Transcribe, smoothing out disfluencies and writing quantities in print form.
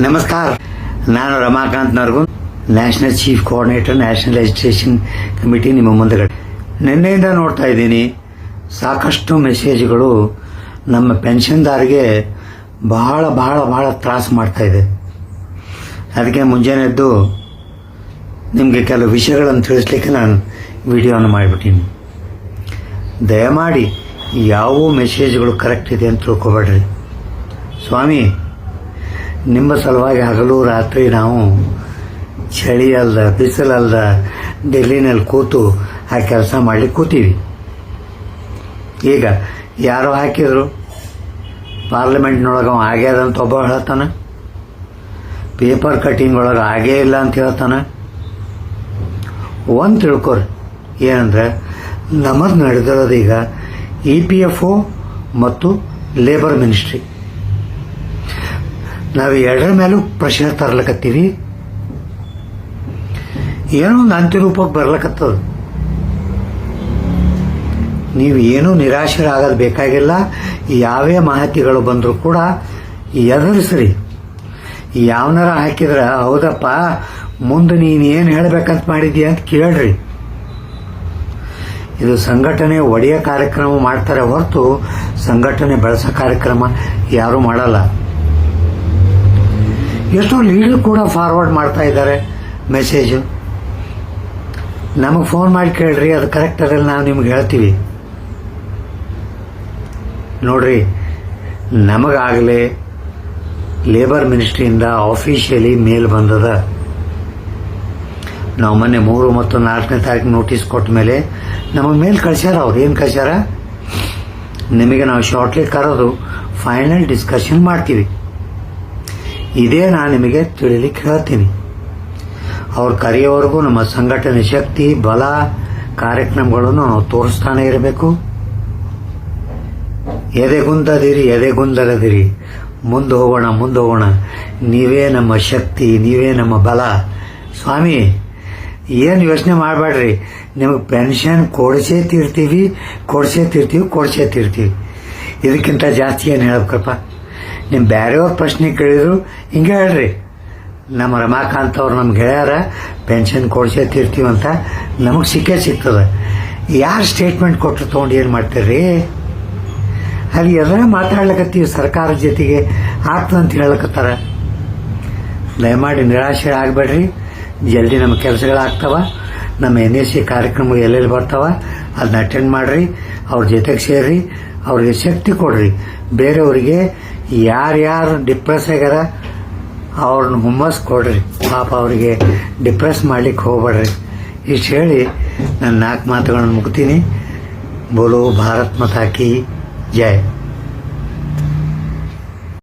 ನಮಸ್ಕಾರ, ನಾನು Ramakant Nargund, national chief coordinator, national education committee ನಿಮ್ಮ ಮುಂದಗಡೆ. ನಿನ್ನೆಯಿಂದ ನೋಡ್ತಾ ಇದ್ದೀನಿ ಸಾಕಷ್ಟು ಮೆಸೇಜ್ಗಳು ನಮ್ಮ ಪೆನ್ಷನ್ದಾರಿಗೆ ಬಹಳ ಬಹಳ ಬಹಳ ತ್ರಾಸು ಮಾಡ್ತಾ ಇದೆ. ಅದಕ್ಕೆ ಮುಂಜಾನೆದ್ದು ನಿಮಗೆ ಕೆಲವು ವಿಷಯಗಳನ್ನು ತಿಳಿಸ್ಲಿಕ್ಕೆ ನಾನು ವಿಡಿಯೋನ ಮಾಡಿಬಿಟ್ಟೀನಿ. ದಯಮಾಡಿ ಯಾವ ಮೆಸೇಜ್ಗಳು ಕರೆಕ್ಟ್ ಇದೆ ಅಂತ ತಿಳ್ಕೊಬೇಡ್ರಿ. ಸ್ವಾಮಿ, ನಿಮ್ಮ ಸಲುವಾಗಿ ಹಗಲು ರಾತ್ರಿ ನಾವು ಚಳಿ ಅಲ್ದ ಬಿಸಿಲಲ್ದ ಡೆಲ್ಲಿನಲ್ಲಿ ಕೂತು ಆ ಕೆಲಸ ಮಾಡಲಿಕ್ಕೆ ಕೂತೀವಿ. ಈಗ ಯಾರೋ ಹಾಕಿದ್ರು ಪಾರ್ಲಿಮೆಂಟ್ನೊಳಗೆ ಆಗ್ಯದಂತ ಒಬ್ಬ ಹೇಳ್ತಾನ, ಪೇಪರ್ ಕಟ್ಟಿಂಗ್ ಒಳಗೆ ಆಗೇ ಇಲ್ಲ ಅಂತ ಹೇಳ್ತಾನ. ಒಂದು ತಿಳ್ಕೊರಿ, ಏನಂದ್ರೆ ನಮ್ಮದು ನಡೆದಿರೋದು ಈಗ EPFO ಮತ್ತು ಲೇಬರ್ ಮಿನಿಸ್ಟ್ರಿ. ನಾವು ಎರಡರ ಮೇಲೂ ಪ್ರಶ್ನೆ ತರ್ಲಕತ್ತೀವಿ. ಏನೋ ಒಂದು ಅಂತ್ಯರೂಪಕ್ಕೆ ಬರ್ಲಕತ್ತದ. ನೀವು ಏನೂ ನಿರಾಶರಾಗೋದು ಬೇಕಾಗಿಲ್ಲ. ಯಾವೇ ಮಾಹಿತಿಗಳು ಬಂದರೂ ಕೂಡ ಎದುರಿಸ್ರಿ. ಯಾವನಾರ ಹಾಕಿದ್ರೆ ಹೌದಪ್ಪ ಮುಂದೆ ನೀನು ಏನು ಹೇಳಬೇಕಂತ ಮಾಡಿದ್ದೀಯ ಅಂತ ಕೇಳ್ರಿ. ಇದು ಸಂಘಟನೆ ಒಡೆಯ ಕಾರ್ಯಕ್ರಮ ಮಾಡ್ತಾರೆ ಹೊರತು ಸಂಘಟನೆ ಬೆಳೆಸೋ ಕಾರ್ಯಕ್ರಮ ಯಾರೂ ಮಾಡಲ್ಲ. ಎಷ್ಟೋ ಲೀಡರ್ ಕೂಡ ಫಾರ್ವರ್ಡ್ ಮಾಡ್ತಾ ಇದ್ದಾರೆ ಮೆಸೇಜು. ನಮಗೆ ಫೋನ್ ಮಾಡಿ ಕೇಳ್ರಿ, ಅದು ಕರೆಕ್ಟ್ ಅದಲ್ಲ, ನಾವು ನಿಮ್ಗೆ ಹೇಳ್ತೀವಿ. ನೋಡ್ರಿ, ನಮಗಾಗಲೇ ಲೇಬರ್ ಮಿನಿಸ್ಟ್ರಿಯಿಂದ ಆಫೀಷಿಯಲಿ ಮೇಲ್ ಬಂದದ. ನಾವು ಮೊನ್ನೆ 3 ಮತ್ತು 4ನೇ ತಾರೀಕು ನೋಟಿಸ್ ಕೊಟ್ಟ ಮೇಲೆ ನಮಗೆ ಮೇಲ್ ಕಳ್ಸ್ಯಾರ. ಅವ್ರು ಏನು ಕಳ್ಸ್ಯಾರ, ನಿಮಗೆ ನಾವು ಶಾರ್ಟ್ಲಿ ಕರೆದು ಫೈನಲ್ ಡಿಸ್ಕಷನ್ ಮಾಡ್ತೀವಿ. ಇದೇ ನಾನು ನಿಮಗೆ ತಿಳಿಲಿಕ್ಕೆ ಹೇಳ್ತೀನಿ. ಅವ್ರು ಕರೆಯೋವರೆಗೂ ನಮ್ಮ ಸಂಘಟನೆ ಶಕ್ತಿ ಬಲ ಕಾರ್ಯಕ್ರಮಗಳನ್ನು ನಾವು ತೋರಿಸ್ತಾನೆ ಇರಬೇಕು. ಎದೆಗುಂದದಿರಿ, ಮುಂದೆ ಹೋಗೋಣ. ನೀವೇ ನಮ್ಮ ಶಕ್ತಿ, ನೀವೇ ನಮ್ಮ ಬಲ. ಸ್ವಾಮಿ, ಏನು ಯೋಚನೆ ಮಾಡಬೇಡ್ರಿ. ನಿಮಗೆ ಪೆನ್ಷನ್ ಕೊಡಿಸೇ ತೀರ್ತೀವಿ. ಇದಕ್ಕಿಂತ ಜಾಸ್ತಿ ಏನು ಹೇಳ್ಬೇಕಪ್ಪ. ನಿಮ್ಮ ಬೇರೆಯವ್ರ ಪ್ರಶ್ನೆ ಕೇಳಿದ್ರು ಹಿಂಗೆ ಹೇಳ್ರಿ, ನಮ್ಮ ರಮಾಕಾಂತ್ ಅವ್ರು ನಮ್ಗೆ ಹೇಳ್ಯಾರ ಪೆನ್ಷನ್ ಕೊಡಿಸೇ ತೀರ್ತೀವಿ ಅಂತ. ನಮಗೆ ಸಿಗ್ತದೆ. ಯಾರು ಸ್ಟೇಟ್ಮೆಂಟ್ ಕೊಟ್ಟರು ತೊಗೊಂಡು ಏನು ಮಾಡ್ತೀರಿ? ಅಲ್ಲಿ ಎದರ ಮಾತಾಡ್ಲಕತ್ತೀವಿ ಸರ್ಕಾರದ ಜೊತೆಗೆ ಆಗ್ತದಂತ ಹೇಳಕತ್ತಾರ. ದಯಮಾಡಿ ನಿರಾಶೆ ಆಗಬೇಡ್ರಿ. ಜಲ್ದಿ ನಮ್ಮ ಕೆಲಸಗಳಾಗ್ತಾವ. ನಮ್ಮ NSC ಕಾರ್ಯಕ್ರಮಗಳು ಎಲ್ಲೆಲ್ಲಿ ಬರ್ತಾವ ಅದನ್ನ ಅಟೆಂಡ್ ಮಾಡ್ರಿ. ಅವ್ರ ಜೊತೆಗೆ ಸೇರ್ರಿ, ಅವ್ರಿಗೆ ಶಕ್ತಿ ಕೊಡ್ರಿ. ಬೇರೆಯವರಿಗೆ ಯಾರ್ಯಾರು ಡಿಪ್ರೆಸ್ ಆಗ್ಯಾರ ಅವ್ರನ್ನ ಹುಮ್ಮಸ್ ಕೊಡ್ರಿ. ಪಾಪ ಅವರಿಗೆ ಡಿಪ್ರೆಸ್ ಮಾಡ್ಲಿಕ್ಕೆ ಹೋಗ್ಬೇಡ್ರಿ. ಇಷ್ಟು ಹೇಳಿ ನಾನು 4 ಮಾತುಗಳನ್ನು ಮುಗ್ತೀನಿ. ಬೋಲೋ ಭಾರತ್ ಮಾತಾ ಕಿ ಜೈ.